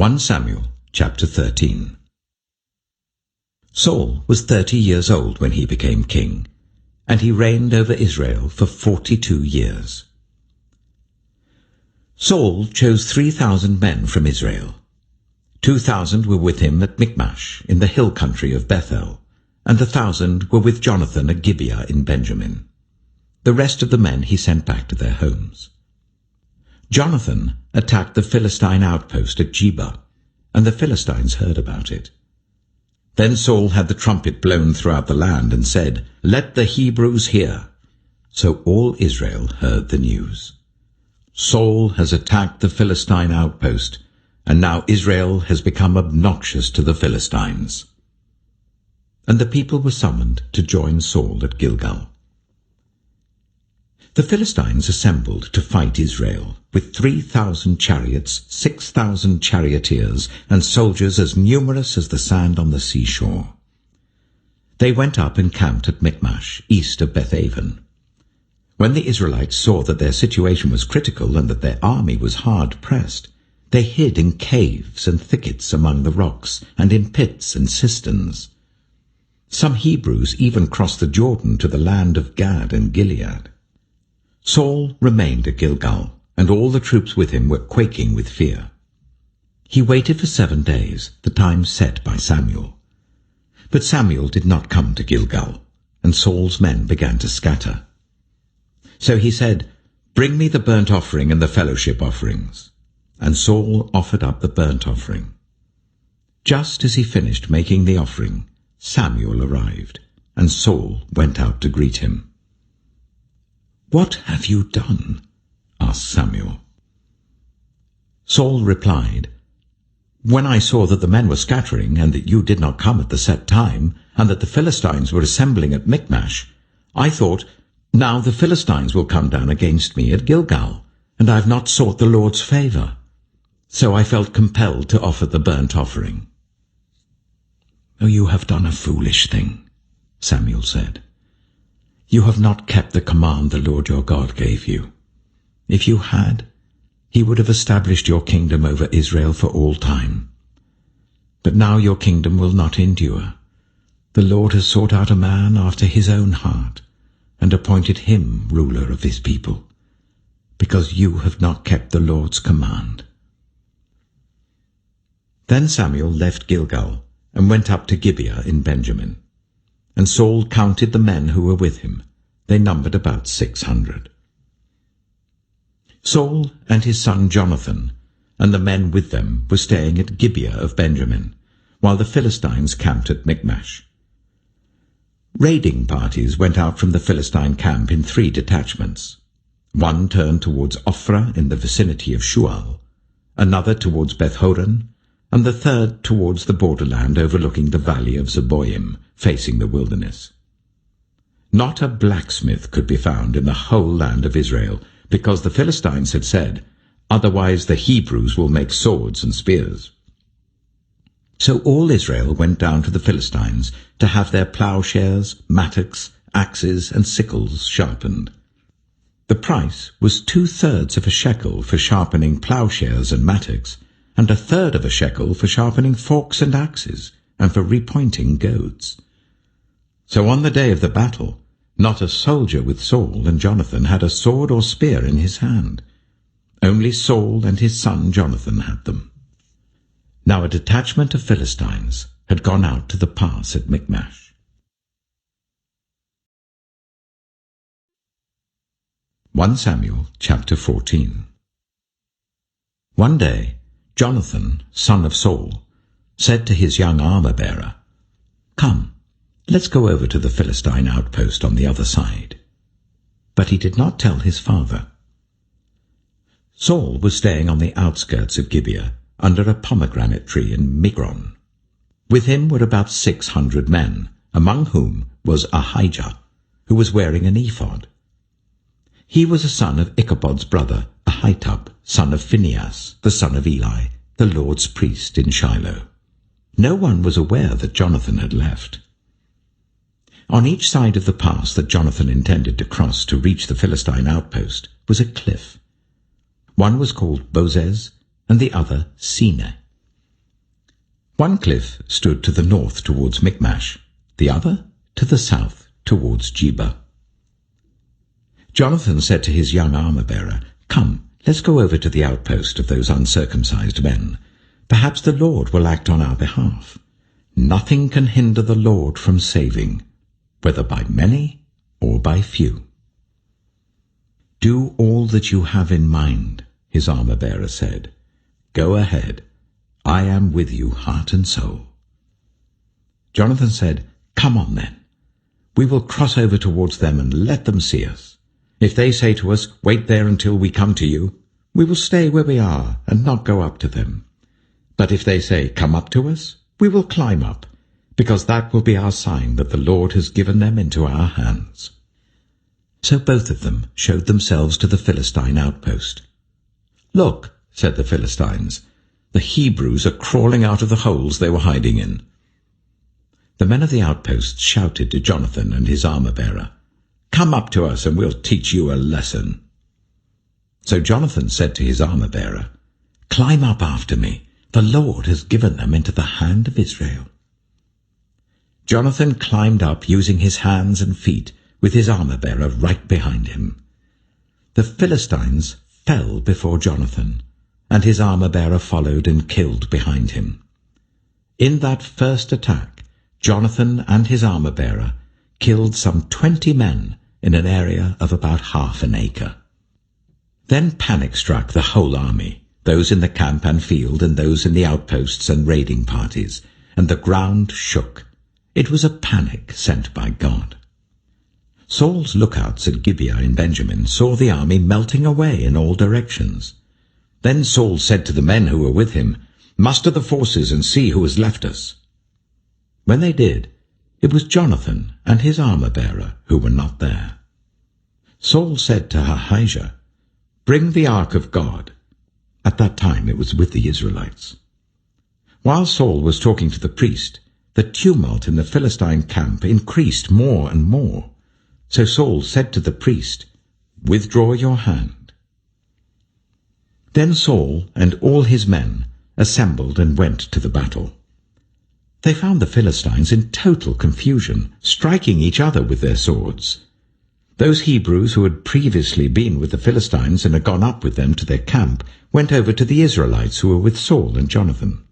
1 Samuel chapter 13. Saul was 30 years old when he became king, and he reigned over Israel for 42 years. Saul chose 3,000 men from Israel. 2,000 were with him at Michmash in the hill country of Bethel, and 1,000 were with Jonathan at Gibeah in Benjamin. The rest of the men he sent back to their homes. Jonathan attacked the Philistine outpost at Geba, and the Philistines heard about it. Then Saul had the trumpet blown throughout the land and said, "Let the Hebrews hear." So all Israel heard the news. Saul has attacked the Philistine outpost, and now Israel has become obnoxious to the Philistines. And the people were summoned to join Saul at Gilgal. The Philistines assembled to fight Israel, with 3,000 chariots, 6,000 charioteers, and soldiers as numerous as the sand on the seashore. They went up and camped at Michmash, east of Bethaven. When the Israelites saw that their situation was critical and that their army was hard-pressed, they hid in caves and thickets among the rocks, and in pits and cisterns. Some Hebrews even crossed the Jordan to the land of Gad and Gilead. Saul remained at Gilgal, and all the troops with him were quaking with fear. He waited for 7 days, the time set by Samuel. But Samuel did not come to Gilgal, and Saul's men began to scatter. So he said, "Bring me the burnt offering and the fellowship offerings." And Saul offered up the burnt offering. Just as he finished making the offering, Samuel arrived, and Saul went out to greet him. "What have you done?" asked Samuel. Saul replied, "When I saw that the men were scattering, and that you did not come at the set time, and that the Philistines were assembling at Michmash, I thought, now the Philistines will come down against me at Gilgal, and I have not sought the Lord's favor. So I felt compelled to offer the burnt offering." "Oh, you have done a foolish thing," Samuel said. "You have not kept the command the Lord your God gave you. If you had, he would have established your kingdom over Israel for all time. But now your kingdom will not endure. The Lord has sought out a man after his own heart, and appointed him ruler of his people, because you have not kept the Lord's command." Then Samuel left Gilgal and went up to Gibeah in Benjamin. And Saul counted the men who were with him. They numbered about 600. Saul and his son Jonathan and the men with them were staying at Gibeah of Benjamin, while the Philistines camped at Michmash. Raiding parties went out from the Philistine camp in 3 detachments. One turned towards Ophrah in the vicinity of Shual, another towards Beth-horon, and the third towards the borderland overlooking the valley of Zeboim, facing the wilderness. Not a blacksmith could be found in the whole land of Israel, because the Philistines had said, "Otherwise the Hebrews will make swords and spears." So all Israel went down to the Philistines to have their plowshares, mattocks, axes, and sickles sharpened. The price was 2/3 of a shekel for sharpening plowshares and mattocks, and 1/3 of a shekel for sharpening forks and axes, and for repointing goads. So on the day of the battle, not a soldier with Saul and Jonathan had a sword or spear in his hand. Only Saul and his son Jonathan had them. Now a detachment of Philistines had gone out to the pass at Michmash. 1 Samuel chapter 14. One day, Jonathan, son of Saul, said to his young armor-bearer, "Come, let's go over to the Philistine outpost on the other side." But he did not tell his father. Saul was staying on the outskirts of Gibeah, under a pomegranate tree in Migron. With him were about 600 men, among whom was Ahijah, who was wearing an ephod. He was a son of Ichabod's brother, Ahitub, son of Phinehas, the son of Eli, the Lord's priest in Shiloh. No one was aware that Jonathan had left. On each side of the pass that Jonathan intended to cross to reach the Philistine outpost was a cliff. One was called Bozez, and the other Seneh. One cliff stood to the north towards Michmash, the other to the south towards Geba. Jonathan said to his young armor-bearer, "Come, let's go over to the outpost of those uncircumcised men. Perhaps the Lord will act on our behalf. Nothing can hinder the Lord from saving, whether by many or by few." "Do all that you have in mind," his armor-bearer said. "Go ahead. I am with you, heart and soul." Jonathan said, "Come on then. We will cross over towards them and let them see us. If they say to us, 'Wait there until we come to you,' we will stay where we are and not go up to them. But if they say, 'Come up to us,' we will climb up, because that will be our sign that the Lord has given them into our hands." So both of them showed themselves to the Philistine outpost. "Look," said the Philistines, "the Hebrews are crawling out of the holes they were hiding in." The men of the outpost shouted to Jonathan and his armor-bearer, "Come up to us and we'll teach you a lesson." So Jonathan said to his armor-bearer, "Climb up after me. The Lord has given them into the hand of Israel." Jonathan climbed up using his hands and feet, with his armor-bearer right behind him. The Philistines fell before Jonathan, and his armor-bearer followed and killed behind him. In that first attack, Jonathan and his armor-bearer killed some 20 men in an area of about half an acre. Then panic struck the whole army, those in the camp and field and those in the outposts and raiding parties, and the ground shook. It was a panic sent by God. Saul's lookouts at Gibeah in Benjamin saw the army melting away in all directions. Then Saul said to the men who were with him, "Muster the forces and see who has left us." When they did, it was Jonathan and his armor-bearer who were not there. Saul said to Ahijah, "Bring the ark of God." At that time it was with the Israelites. While Saul was talking to the priest, the tumult in the Philistine camp increased more and more. So Saul said to the priest, "Withdraw your hand." Then Saul and all his men assembled and went to the battle. They found the Philistines in total confusion, striking each other with their swords. Those Hebrews who had previously been with the Philistines and had gone up with them to their camp went over to the Israelites who were with Saul and Jonathan.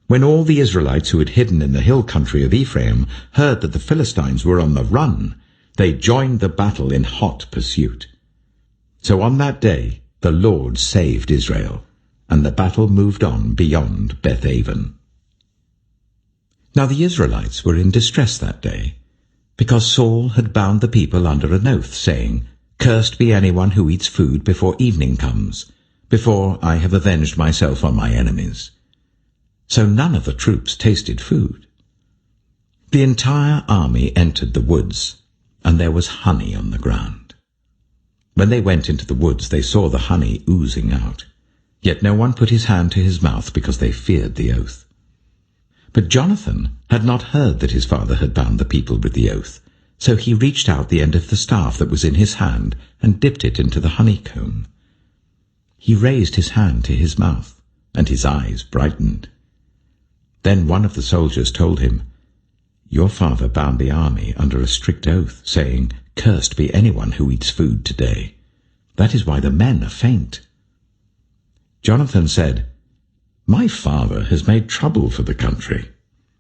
When all the Israelites who had hidden in the hill country of Ephraim heard that the Philistines were on the run, they joined the battle in hot pursuit. So on that day the Lord saved Israel, and the battle moved on beyond Beth-aven. Now the Israelites were in distress that day, because Saul had bound the people under an oath, saying, "Cursed be anyone who eats food before evening comes, before I have avenged myself on my enemies." So none of the troops tasted food. The entire army entered the woods, and there was honey on the ground. When they went into the woods, they saw the honey oozing out. Yet no one put his hand to his mouth because they feared the oath. But Jonathan had not heard that his father had bound the people with the oath, so he reached out the end of the staff that was in his hand and dipped it into the honeycomb. He raised his hand to his mouth, and his eyes brightened. Then one of the soldiers told him, "Your father bound the army under a strict oath, saying, 'Cursed be anyone who eats food today.' That is why the men are faint." Jonathan said, "My father has made trouble for the country.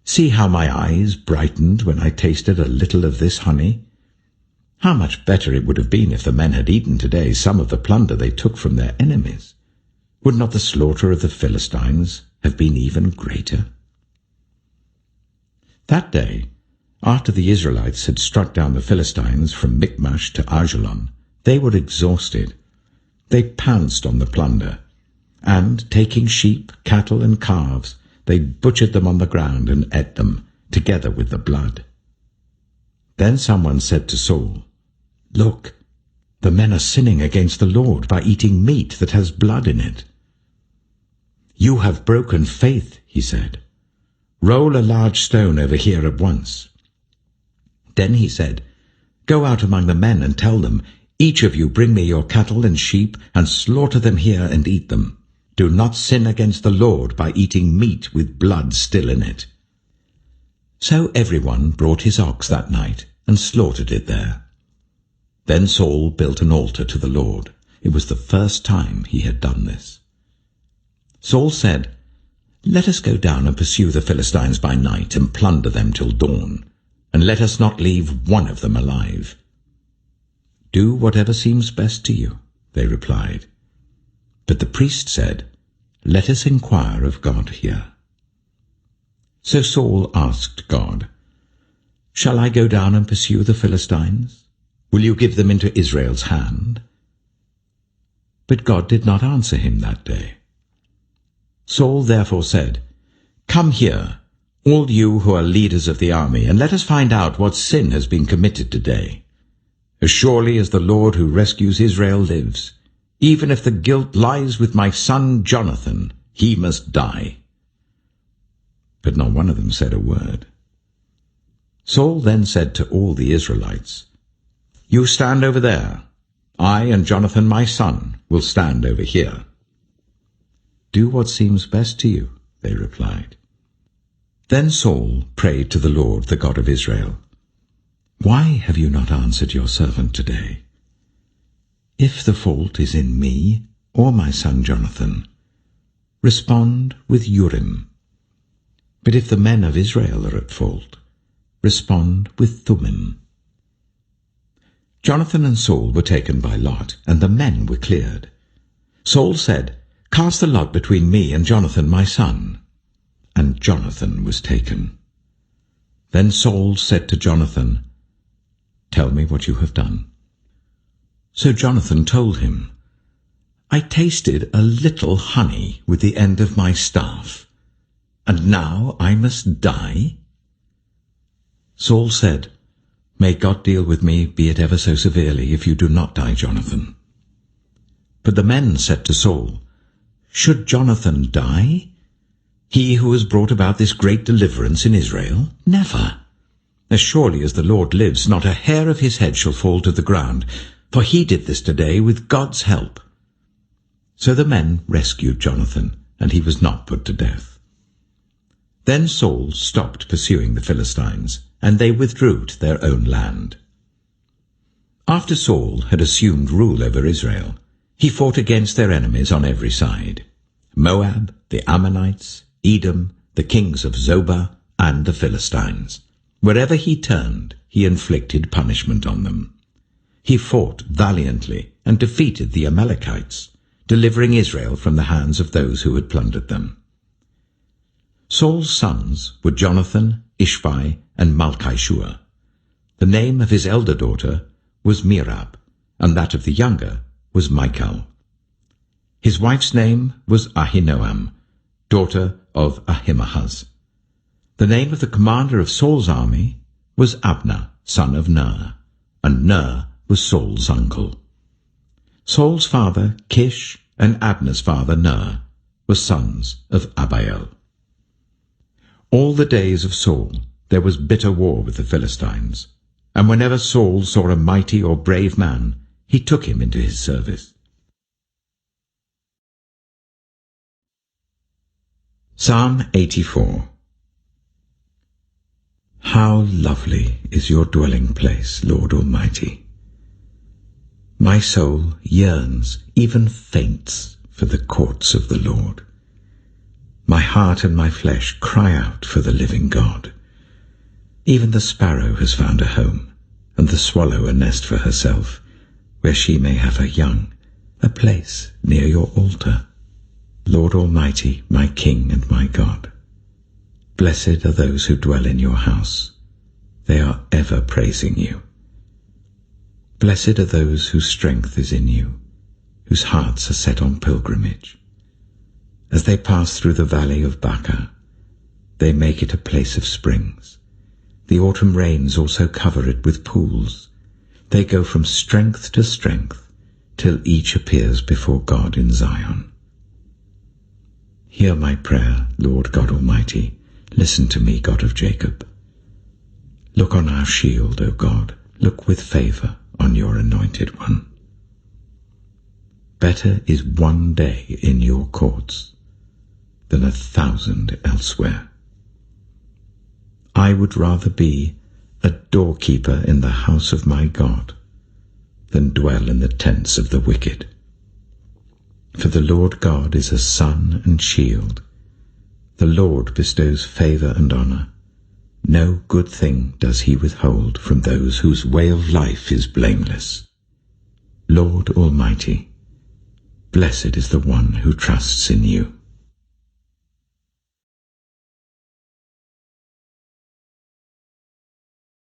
See how my eyes brightened when I tasted a little of this honey. How much better it would have been if the men had eaten today some of the plunder they took from their enemies. Would not the slaughter of the Philistines have been even greater?" That day, after the Israelites had struck down the Philistines from Michmash to Ajalon, they were exhausted. They pounced on the plunder, and, taking sheep, cattle, and calves, they butchered them on the ground and ate them, together with the blood. Then someone said to Saul, "Look, the men are sinning against the Lord by eating meat that has blood in it." "You have broken faith," he said. "Roll a large stone over here at once." Then he said, "Go out among the men and tell them, 'Each of you bring me your cattle and sheep, and slaughter them here and eat them. Do not sin against the Lord by eating meat with blood still in it." So everyone brought his ox that night and slaughtered it there. Then Saul built an altar to the Lord. It was the first time he had done this. Saul said, "Let us go down and pursue the Philistines by night and plunder them till dawn, and let us not leave one of them alive." "Do whatever seems best to you," they replied. But the priest said, "Let us inquire of God here." So Saul asked God, "Shall I go down and pursue the Philistines? Will you give them into Israel's hand?" But God did not answer him that day. Saul therefore said, "Come here, all you who are leaders of the army, and let us find out what sin has been committed today. As surely as the Lord who rescues Israel lives, even if the guilt lies with my son Jonathan, he must die." But not one of them said a word. Saul then said to all the Israelites, "You stand over there. I and Jonathan my son will stand over here." "Do what seems best to you," they replied. Then Saul prayed to the Lord, the God of Israel, "Why have you not answered your servant today? If the fault is in me or my son Jonathan, respond with Urim. But if the men of Israel are at fault, respond with Thummim." Jonathan and Saul were taken by lot, and the men were cleared. Saul said, "Cast the lot between me and Jonathan my son." And Jonathan was taken. Then Saul said to Jonathan, "Tell me what you have done." So Jonathan told him, "I tasted a little honey with the end of my staff, and now I must die?" Saul said, "May God deal with me, be it ever so severely, if you do not die, Jonathan." But the men said to Saul, "Should Jonathan die? He who has brought about this great deliverance in Israel? Never! As surely as the Lord lives, not a hair of his head shall fall to the ground, for he did this today with God's help." So the men rescued Jonathan, and he was not put to death. Then Saul stopped pursuing the Philistines, and they withdrew to their own land. After Saul had assumed rule over Israel, he fought against their enemies on every side: Moab, the Ammonites, Edom, the kings of Zobah, and the Philistines. Wherever he turned, he inflicted punishment on them. He fought valiantly and defeated the Amalekites, delivering Israel from the hands of those who had plundered them. Saul's sons were Jonathan, Ishvi, and Malchishua. The name of his elder daughter was Merab, and that of the younger was Michal. His wife's name was Ahinoam, daughter of Ahimaaz. The name of the commander of Saul's army was Abner, son of Ner, and Ner was Saul's uncle. Saul's father, Kish, and Abner's father, Ner, were sons of Abiel. All the days of Saul there was bitter war with the Philistines, and whenever Saul saw a mighty or brave man, he took him into his service. Psalm 84. How lovely is your dwelling place, Lord Almighty! My soul yearns, even faints, for the courts of the Lord. My heart and my flesh cry out for the living God. Even the sparrow has found a home, and the swallow a nest for herself, where she may have her young, a place near your altar. Lord Almighty, my King and my God, blessed are those who dwell in your house. They are ever praising you. Blessed are those whose strength is in you, whose hearts are set on pilgrimage. As they pass through the valley of Baca, they make it a place of springs. The autumn rains also cover it with pools. They go from strength to strength, till each appears before God in Zion. Hear my prayer, Lord God Almighty. Listen to me, God of Jacob. Look on our shield, O God. Look with favor on your anointed one. Better is one day in your courts than 1,000 elsewhere. I would rather be a doorkeeper in the house of my God than dwell in the tents of the wicked. For the Lord God is a sun and shield. The Lord bestows favor and honor. No good thing does he withhold from those whose way of life is blameless. Lord Almighty, blessed is the one who trusts in you.